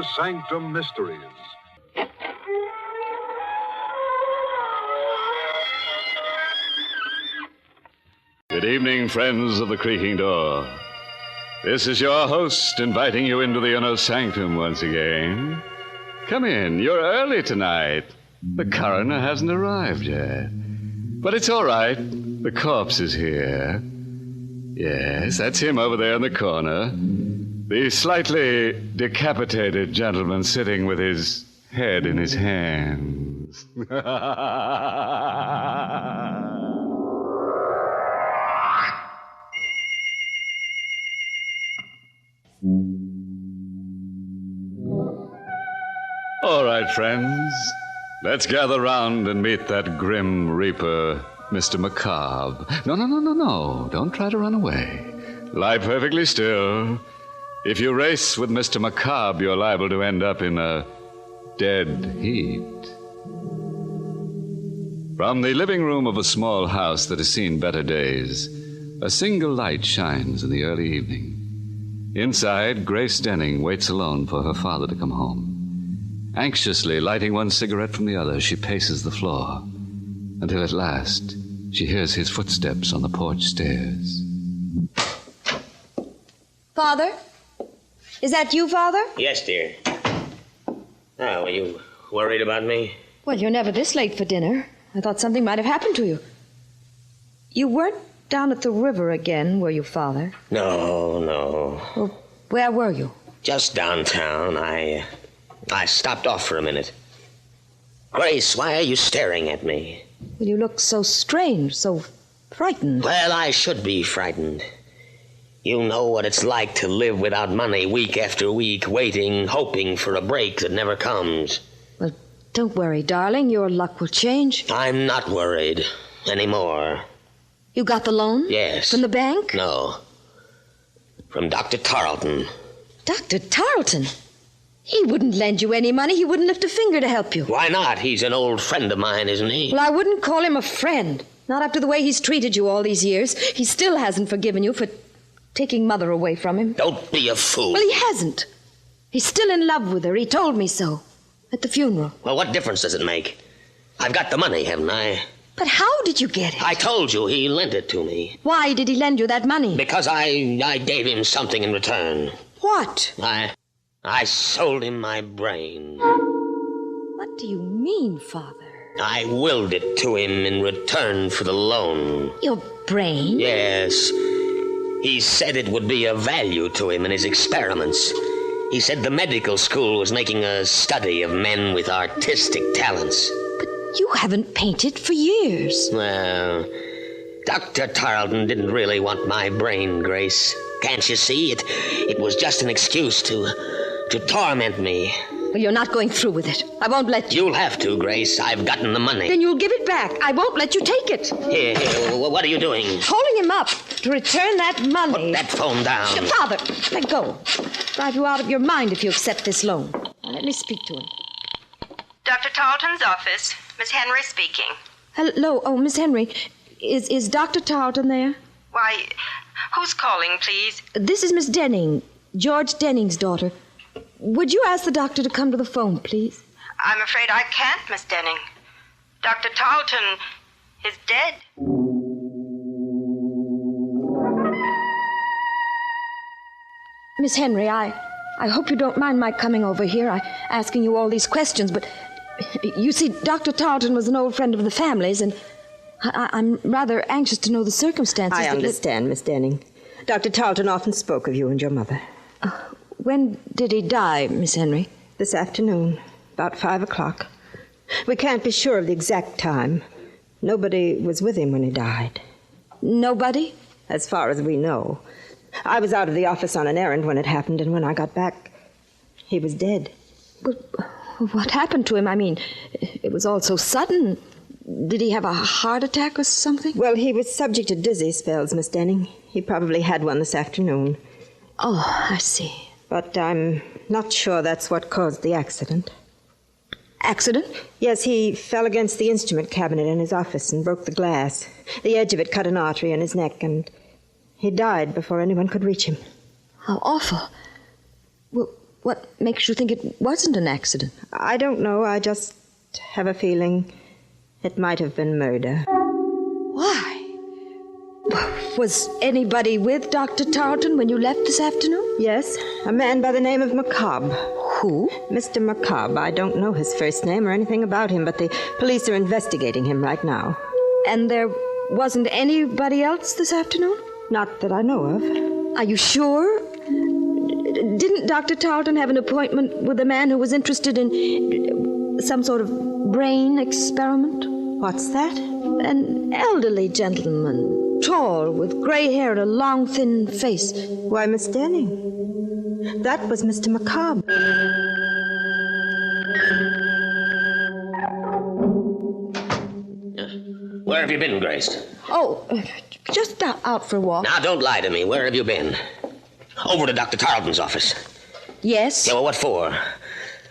Inner Sanctum Mysteries. Good evening, friends of the creaking door. This is your host inviting you into the Inner Sanctum once again. Come in. You're early tonight. The coroner hasn't arrived yet. But it's all right. The corpse is here. Yes, that's him over there in the corner. The slightly decapitated gentleman sitting with his head in his hands. All right, friends. Let's gather round and meet that grim reaper, Mr. Macabre. No. Don't try to run away. Lie perfectly still. If you race with Mr. Macabre, you're liable to end up in a dead heat. From the living room of a small house that has seen better days, a single light shines in the early evening. Inside, Grace Denning waits alone for her father to come home. Anxiously lighting one cigarette from the other, she paces the floor until at last she hears his footsteps on the porch stairs. Father? Is that you, Father? Yes, dear. Oh, are you worried about me? Well, you're never this late for dinner. I thought something might have happened to you. You weren't down at the river again, were you, Father? No. Well, where were you? Just downtown. I stopped off for a minute. Grace, why are you staring at me? Well, you look so strange, so frightened. Well, I should be frightened. You know what it's like to live without money week after week, waiting, hoping for a break that never comes. Well, don't worry, darling. Your luck will change. I'm not worried anymore. You got the loan? Yes. From the bank? No. From Dr. Tarleton. Dr. Tarleton? He wouldn't lend you any money. He wouldn't lift a finger to help you. Why not? He's an old friend of mine, isn't he? Well, I wouldn't call him a friend. Not after the way he's treated you all these years. He still hasn't forgiven you for taking Mother away from him. Don't be a fool. Well, he hasn't. He's still in love with her. He told me so. At the funeral. Well, what difference does it make? I've got the money, haven't I? But how did you get it? I told you he lent it to me. Why did he lend you that money? Because I gave him something in return. What? I sold him my brain. What do you mean, Father? I willed it to him in return for the loan. Your brain? Yes. He said it would be of value to him in his experiments. He said the medical school was making a study of men with artistic talents. But you haven't painted for years. Well, Dr. Tarleton didn't really want my brain, Grace. Can't you see? It was just an excuse to torment me. Well, you're not going through with it. I won't let you. You'll have to, Grace. I've gotten the money. Then you'll give it back. I won't let you take it. Here, what are you doing? Holding him up to return that money. Put that phone down. Father, let go. Drive you out of your mind if you accept this loan. Now, let me speak to him. Dr. Tarleton's office. Miss Henry speaking. Hello. Oh, Miss Henry. Is Dr. Tarleton there? Why, who's calling, please? This is Miss Denning, George Denning's daughter. Would you ask the doctor to come to the phone, please? I'm afraid I can't, Miss Denning. Dr. Tarleton is dead. Miss Henry, I hope you don't mind my coming over here, asking you all these questions, but you see, Dr. Tarleton was an old friend of the family's, and I'm rather anxious to know the circumstances. I understand, Miss Denning. Dr. Tarleton often spoke of you and your mother. When did he die, Miss Henry? This afternoon, about 5 o'clock. We can't be sure of the exact time. Nobody was with him when he died. Nobody? As far as we know. I was out of the office on an errand when it happened, and when I got back, he was dead. But what happened to him? I mean, it was all so sudden. Did he have a heart attack or something? Well, he was subject to dizzy spells, Miss Denning. He probably had one this afternoon. Oh, I see. But I'm not sure that's what caused the accident. Accident? Yes, he fell against the instrument cabinet in his office and broke the glass. The edge of it cut an artery in his neck, and he died before anyone could reach him. How awful. Well, What makes you think it wasn't an accident? I don't know. I just have a feeling it might have been murder. Why? Was anybody with Dr. Tarleton when you left this afternoon? Yes, a man by the name of McCobb. Who? Mr. McCobb. I don't know his first name or anything about him, but the police are investigating him right now. And there wasn't anybody else this afternoon? Not that I know of. Are you sure? Didn't Dr. Tarleton have an appointment with a man who was interested in some sort of brain experiment? What's that? An elderly gentleman, tall, with gray hair and a long, thin face. Why, Miss Denning, that was Mr. McCobb. Where have you been, Grace? Oh, just out for a walk. Now, don't lie to me. Where have you been? Over to Dr. Tarleton's office. Yes? Yeah, well, what for?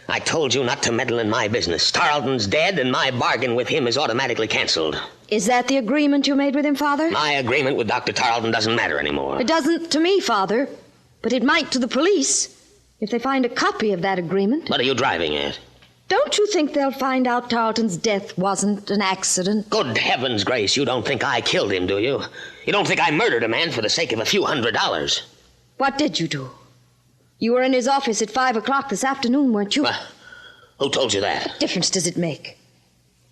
I told you not to meddle in my business. Tarleton's dead, and my bargain with him is automatically canceled. Is that the agreement you made with him, Father? My agreement with Dr. Tarleton doesn't matter anymore. It doesn't to me, Father. But it might to the police if they find a copy of that agreement. What are you driving at? Don't you think they'll find out Tarleton's death wasn't an accident? Good heavens, Grace, you don't think I killed him, do you? You don't think I murdered a man for the sake of a few $100s? What did you do? You were in his office at 5 o'clock this afternoon, weren't you? Who told you that? What difference does it make?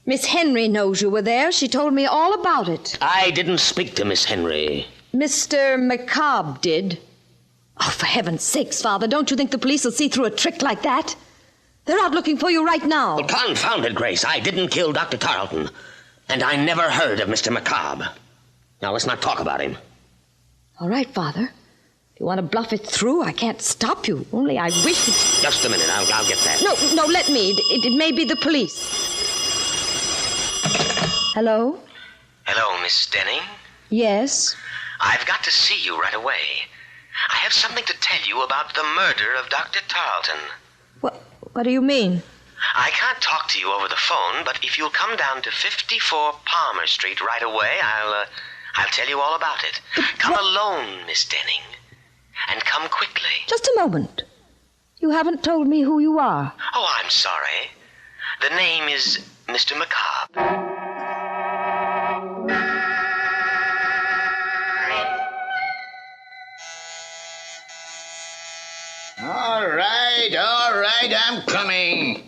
Miss Henry knows you were there. She told me all about it. I didn't speak to Miss Henry. Mr. McCobb did. Oh, for heaven's sakes, Father, don't you think the police will see through a trick like that? They're out looking for you right now. Well, confound it, Grace. I didn't kill Dr. Tarleton. And I never heard of Mr. McCobb. Now, let's not talk about him. All right, Father. If you want to bluff it through, I can't stop you. Only I wish that... Just a minute. I'll get that. No, let me. It may be the police. Hello? Hello, Miss Denning. Yes? I've got to see you right away. I have something to tell you about the murder of Dr. Tarleton. What do you mean? I can't talk to you over the phone, but if you'll come down to 54 Palmer Street right away, I'll tell you all about it. Come alone, Miss Denning. And come quickly. Just a moment. You haven't told me who you are. Oh, I'm sorry. The name is Mr. McCobb. All right, I'm coming.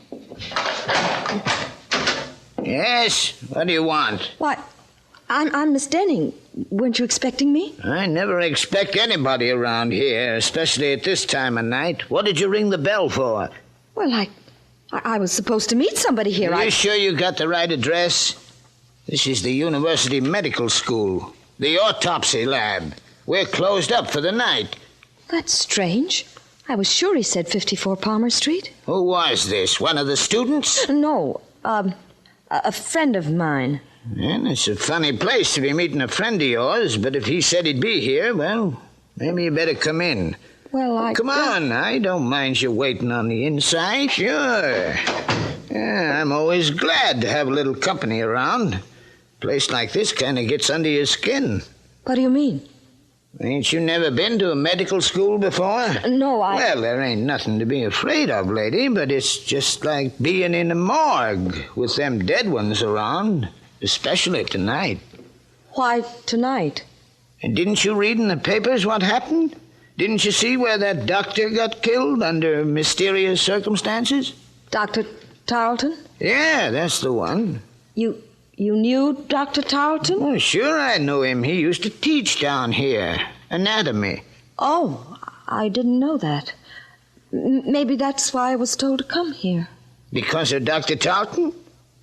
Yes, what do you want? Why, I'm Miss Denning. Weren't you expecting me? I never expect anybody around here, especially at this time of night. What did you ring the bell for? Well, I was supposed to meet somebody here. Are you sure you got the right address? This is the University Medical School, the autopsy lab. We're closed up for the night. That's strange. I was sure he said 54 Palmer Street. Who was this? One of the students? No, a friend of mine. Well, it's a funny place to be meeting a friend of yours, but if he said he'd be here, well, maybe you better come in. Well, Come on, I don't mind you waiting on the inside. Sure. Yeah, I'm always glad to have a little company around. A place like this kind of gets under your skin. What do you mean? Ain't you never been to a medical school before? No, Well, there ain't nothing to be afraid of, lady, but it's just like being in a morgue with them dead ones around, especially tonight. Why tonight? And didn't you read in the papers what happened? Didn't you see where that doctor got killed under mysterious circumstances? Dr. Tarleton? Yeah, that's the one. You knew Dr. Tarleton? Oh, sure I knew him. He used to teach down here. Anatomy. Oh, I didn't know that. Maybe that's why I was told to come here. Because of Dr. Tarleton?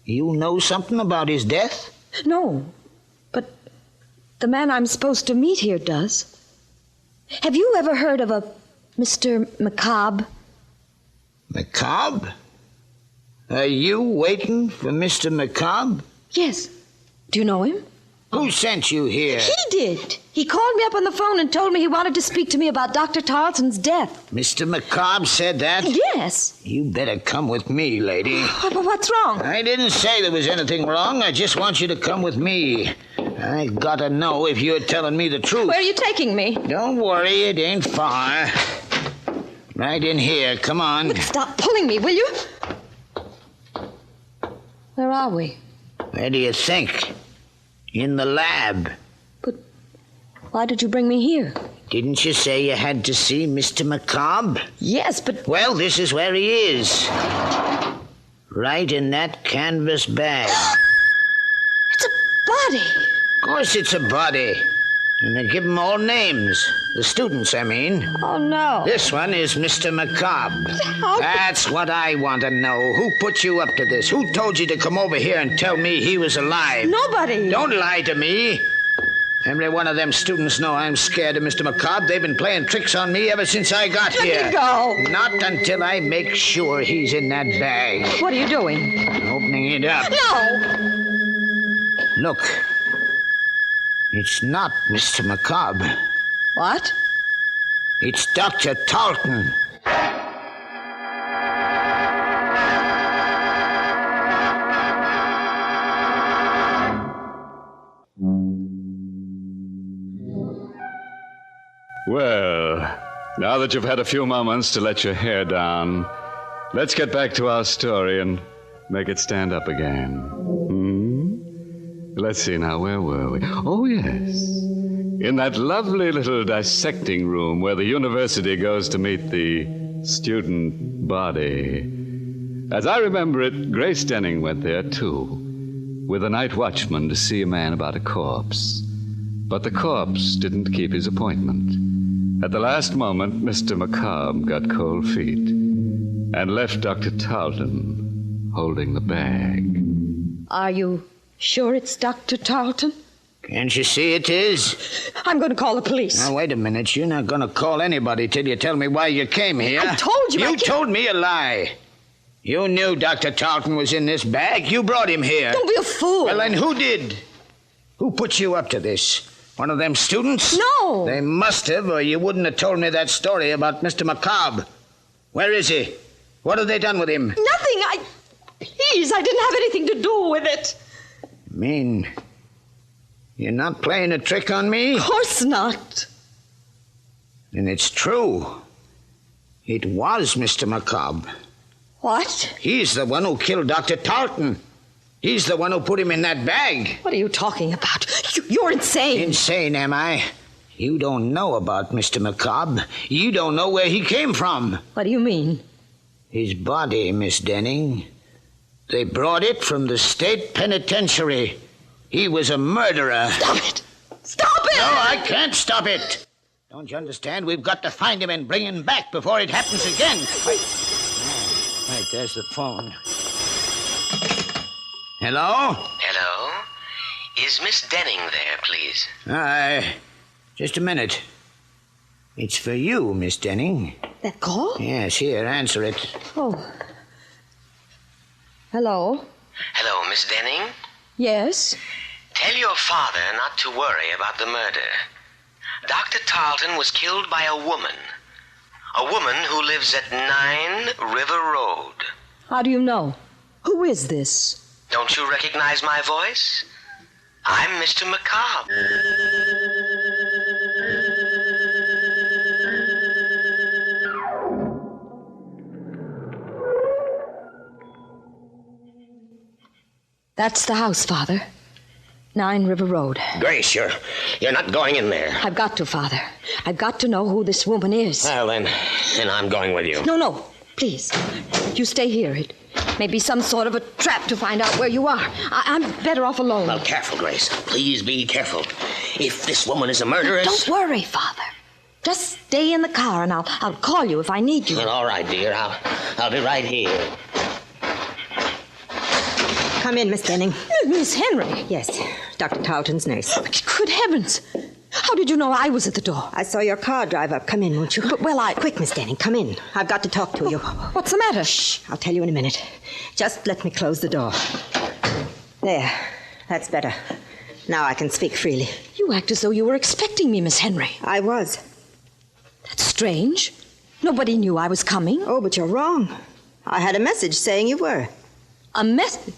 You know something about his death? No, but the man I'm supposed to meet here does. Have you ever heard of a Mr. McCobb? McCobb? Are you waiting for Mr. McCobb? Yes. Do you know him? Who sent you here? He did. He called me up on the phone and told me he wanted to speak to me about Dr. Tarleton's death. Mr. McCobb said that? Yes. You better come with me, lady. What's wrong? I didn't say there was anything wrong. I just want you to come with me. I gotta know if you're telling me the truth. Where are you taking me? Don't worry, it ain't far. Right in here. Come on. But stop pulling me, will you? Where are we? Where do you think? In the lab. But why did you bring me here? Didn't you say you had to see Mr. McCobb? Yes, but... Well, this is where he is. Right in that canvas bag. It's a body. Of course it's a body. And they give them all names. The students, I mean. Oh, no. This one is Mr. McCobb. How- That's what I want to know. Who put you up to this? Who told you to come over here and tell me he was alive? Nobody. Don't lie to me. Every one of them students know I'm scared of Mr. McCobb. They've been playing tricks on me ever since I got here. Let me go. Not until I make sure he's in that bag. What are you doing? Opening it up. No. Look. It's not Mr. McCobb. What? It's Dr. Talton. Well, now that you've had a few moments to let your hair down, let's get back to our story and make it stand up again. Let's see now, where were we? Oh, yes. In that lovely little dissecting room where the university goes to meet the student body. As I remember it, Grace Denning went there, too, with a night watchman to see a man about a corpse. But the corpse didn't keep his appointment. At the last moment, Mr. McCobb got cold feet and left Dr. Talton holding the bag. Are you sure it's Dr. Talton? Can't you see it is? I'm going to call the police. Now, wait a minute. You're not going to call anybody till you tell me why you came here. I told you. You told me a lie. You knew Dr. Talton was in this bag. You brought him here. Don't be a fool. Well, then who did? Who put you up to this? One of them students? No. They must have, or you wouldn't have told me that story about Mr. McCobb. Where is he? What have they done with him? Nothing. Please, I didn't have anything to do with it. Mean you're not playing a trick on me? Of course not. And it's true. It was Mr. McCobb. What? He's the one who killed Dr. Talton. He's the one who put him in that bag. What are you talking about? You're insane. Insane, am I? You don't know about Mr. McCobb. You don't know where he came from. What do you mean? His body, Miss Denning. They brought it from the state penitentiary. He was a murderer. Stop it! Stop it! No, I can't stop it. Don't you understand? We've got to find him and bring him back before it happens again. Right, there's the phone. Hello? Hello? Is Miss Denning there, please? Just a minute. It's for you, Miss Denning. That call? Yes, here, answer it. Oh. Hello? Hello, Miss Denning? Yes? Tell your father not to worry about the murder. Dr. Tarleton was killed by a woman. A woman who lives at 9 River Road. How do you know? Who is this? Don't you recognize my voice? I'm Mr. McCobb. That's the house, Father. 9 River Road. Grace, you're not going in there. I've got to, Father. I've got to know who this woman is. Well, then I'm going with you. No, please. You stay here. It may be some sort of a trap to find out where you are. I'm better off alone. Well, careful, Grace. Please be careful. If this woman is a murderess... Don't worry, Father. Just stay in the car and I'll call you if I need you. Well, all right, dear. I'll be right here. Come in, Miss Denning. Miss Henry. Yes, Dr. Tarleton's nurse. Good heavens. How did you know I was at the door? I saw your car drive up. Come in, won't you? But, well, Quick, Miss Denning, come in. I've got to talk to you. What's the matter? Shh, I'll tell you in a minute. Just let me close the door. There, that's better. Now I can speak freely. You act as though you were expecting me, Miss Henry. I was. That's strange. Nobody knew I was coming. Oh, but you're wrong. I had a message saying you were. A message?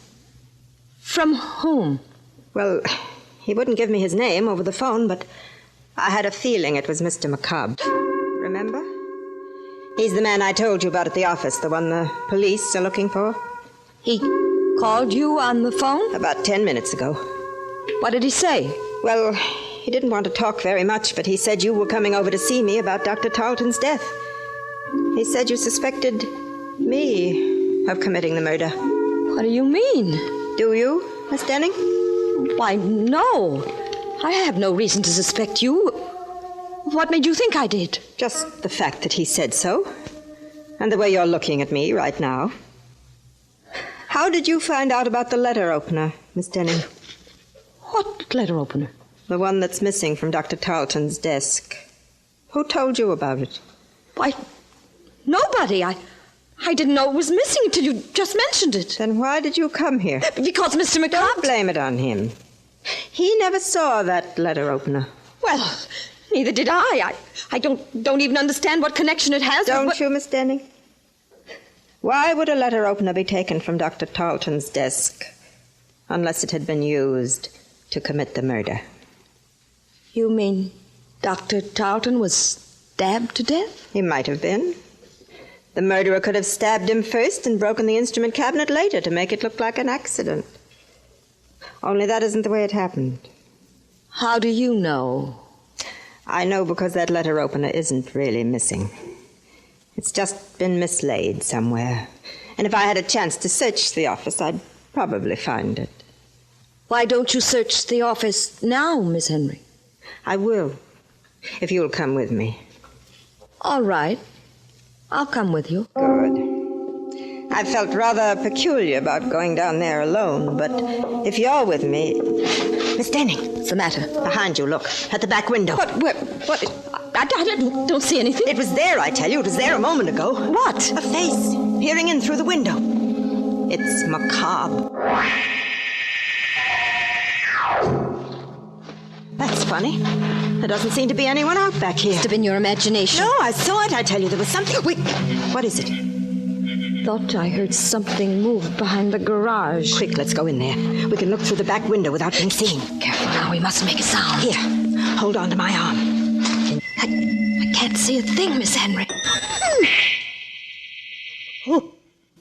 From whom? Well, he wouldn't give me his name over the phone, but I had a feeling it was Mr. McCobb. Remember? He's the man I told you about at the office, the one the police are looking for. He called you on the phone? About 10 minutes ago. What did he say? Well, he didn't want to talk very much, but he said you were coming over to see me about Dr. Tarleton's death. He said you suspected me of committing the murder. What do you mean? Do you, Miss Denning? Why, no. I have no reason to suspect you. What made you think I did? Just the fact that he said so. And the way you're looking at me right now. How did you find out about the letter opener, Miss Denning? What letter opener? The one that's missing from Dr. Tarleton's desk. Who told you about it? Why, nobody. I didn't know it was missing until you just mentioned it. Then why did you come here? Because Mr. McCobb... Don't blame it on him. He never saw that letter opener. Well, neither did I. I don't even understand what connection it has. Don't you, Miss Denning? Why would a letter opener be taken from Dr. Tarleton's desk unless it had been used to commit the murder? You mean Dr. Tarleton was stabbed to death? He might have been. The murderer could have stabbed him first and broken the instrument cabinet later to make it look like an accident. Only that isn't the way it happened. How do you know? I know because that letter opener isn't really missing. It's just been mislaid somewhere. And if I had a chance to search the office, I'd probably find it. Why don't you search the office now, Miss Henry? I will, if you'll come with me. All right. I'll come with you. Good. I felt rather peculiar about going down there alone, but if you're with me... Miss Denning. What's the matter? Behind you, look. At the back window. What? I don't see anything. It was there, I tell you. It was there a moment ago. What? A face peering in through the window. It's macabre. That's funny. There doesn't seem to be anyone out back here. Must have been your imagination. No, I saw it. I tell you, there was something... Wait, what is it? Thought I heard something move behind the garage. Quick, let's go in there. We can look through the back window without being seen. Careful now, we mustn't make a sound. Here, hold on to my arm. I can't see a thing, Miss Henry.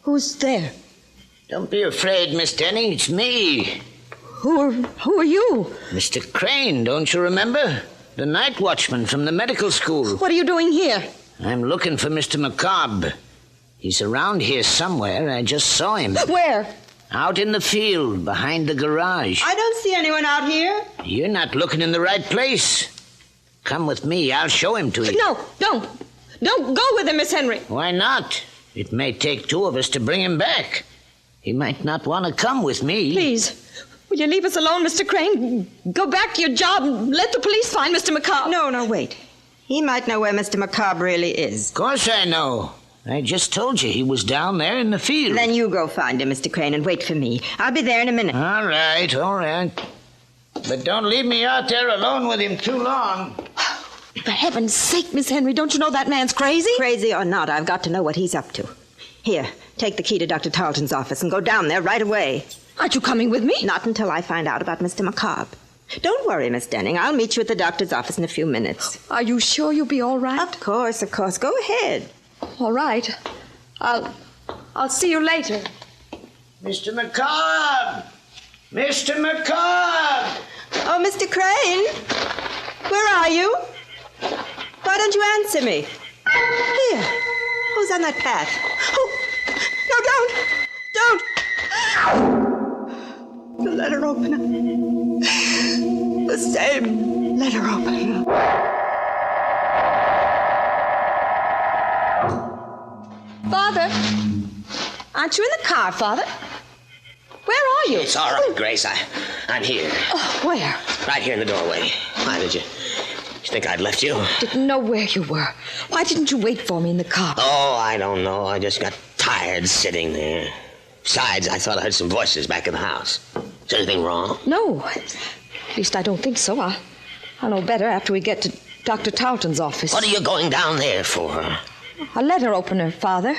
Who's there? Don't be afraid, Miss Denning. It's me. Who are you? Mr. Crane, don't you remember? The night watchman from the medical school. What are you doing here? I'm looking for Mr. McCobb. He's around here somewhere. I just saw him. Where? Out in the field, behind the garage. I don't see anyone out here. You're not looking in the right place. Come with me. I'll show him to you. No, don't. Don't go with him, Miss Henry. Why not? It may take two of us to bring him back. He might not want to come with me. Please, will you leave us alone, Mr. Crane? Go back to your job and let the police find Mr. McCobb. No, wait. He might know where Mr. McCobb really is. Of course I know. I just told you he was down there in the field. Then you go find him, Mr. Crane, and wait for me. I'll be there in a minute. All right. But don't leave me out there alone with him too long. For heaven's sake, Miss Henry, don't you know that man's crazy? Crazy or not, I've got to know what he's up to. Here, take the key to Dr. Tarleton's office and go down there right away. Aren't you coming with me? Not until I find out about Mr. McCobb. Don't worry, Miss Denning. I'll meet you at the doctor's office in a few minutes. Are you sure you'll be all right? Of course. Go ahead. All right. I'll see you later. Mr. McCobb! Mr. McCobb! Oh, Mr. Crane! Where are you? Why don't you answer me? Here. Who's on that path? Oh, no, don't! The letter opener. The same letter opener. Father! Aren't you in the car, Father? Where are you? It's all right, Grace. I'm here. Oh, where? Right here in the doorway. Why did you think I'd left you? Didn't know where you were. Why didn't you wait for me in the car? Oh, I don't know. I just got tired sitting there. Besides, I thought I heard some voices back in the house. Is anything wrong? No. At least I don't think so. I'll know better after we get to Dr. Tarleton's office. What are you going down there for? A letter opener, Father.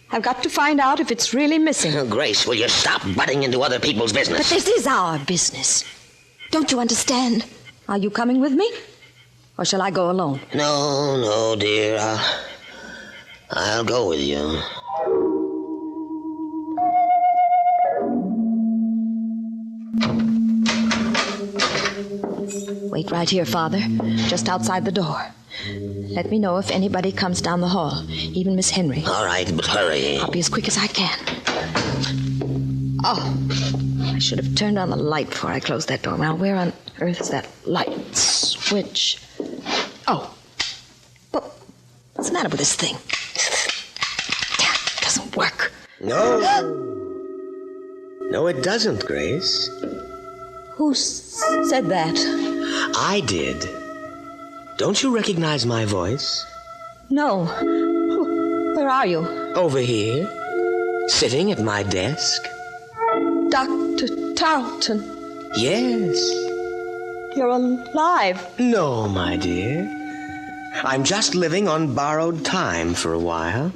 I've got to find out if it's really missing. Oh, Grace, will you stop butting into other people's business? But this is our business. Don't you understand? Are you coming with me? Or shall I go alone? No, dear. I'll go with you. Wait right here, Father, just outside the door. Let me know if anybody comes down the hall, even Miss Henry. All right, but hurry. I'll be as quick as I can. Oh, I should have turned on the light before I closed that door. Now, where on earth is that light switch? Oh, but what's the matter with this thing? It doesn't work. No. No, it doesn't, Grace. Who said that? I did. Don't you recognize my voice? No. Where are you? Over here, sitting at my desk. Dr. Tarleton. Yes. You're alive. No, my dear. I'm just living on borrowed time for a while.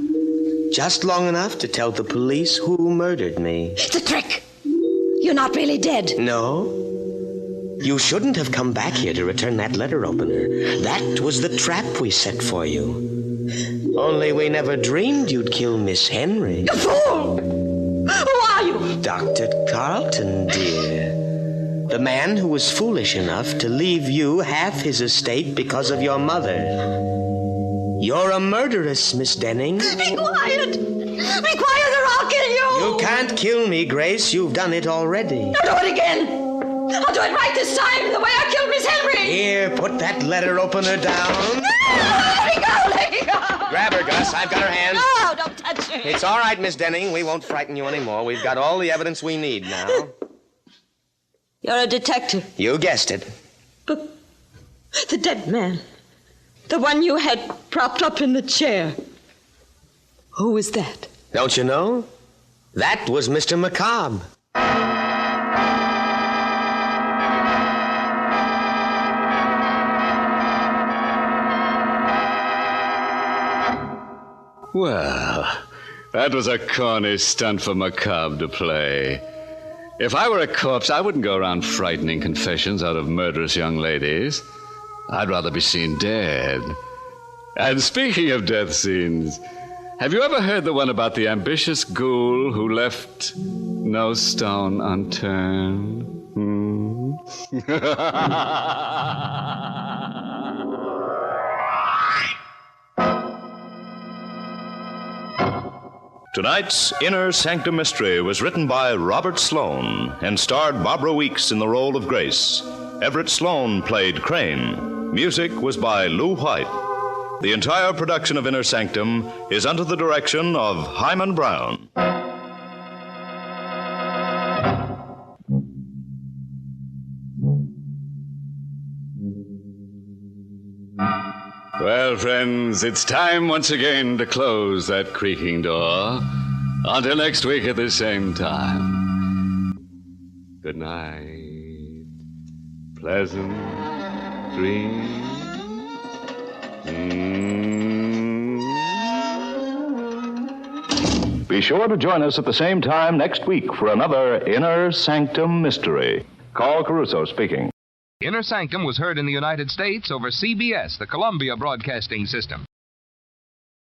Just long enough to tell the police who murdered me. It's a trick. You're not really dead. No. You shouldn't have come back here to return that letter opener. That was the trap we set for you. Only we never dreamed you'd kill Miss Henry. You fool! Who are you? Dr. Carlton, dear. The man who was foolish enough to leave you half his estate because of your mother. You're a murderess, Miss Denning. Be quiet! Be quiet or I'll kill you! You can't kill me, Grace. You've done it already. Now do it again! I'll do it right this time, the way I killed Miss Henry! Here, put that letter opener down. Let me go! Let me go! Grab her, Gus. I've got her hand. No, don't touch her. It's all right, Miss Denning. We won't frighten you anymore. We've got all the evidence we need now. You're a detective. You guessed it. But the dead man, the one you had propped up in the chair, who was that? Don't you know? That was Mr. Macabre. Well, that was a corny stunt for Macabre to play. If I were a corpse, I wouldn't go around frightening confessions out of murderous young ladies. I'd rather be seen dead. And speaking of death scenes, have you ever heard the one about the ambitious ghoul who left no stone unturned? Tonight's Inner Sanctum Mystery was written by Robert Sloane and starred Barbara Weeks in the role of Grace. Everett Sloane played Crane. Music was by Lou White. The entire production of Inner Sanctum is under the direction of Hyman Brown. Well, friends, it's time once again to close that creaking door. Until next week at the same time. Good night. Pleasant dreams. Be sure to join us at the same time next week for another Inner Sanctum Mystery. Carl Caruso speaking. Inner Sanctum was heard in the United States over CBS, the Columbia Broadcasting System.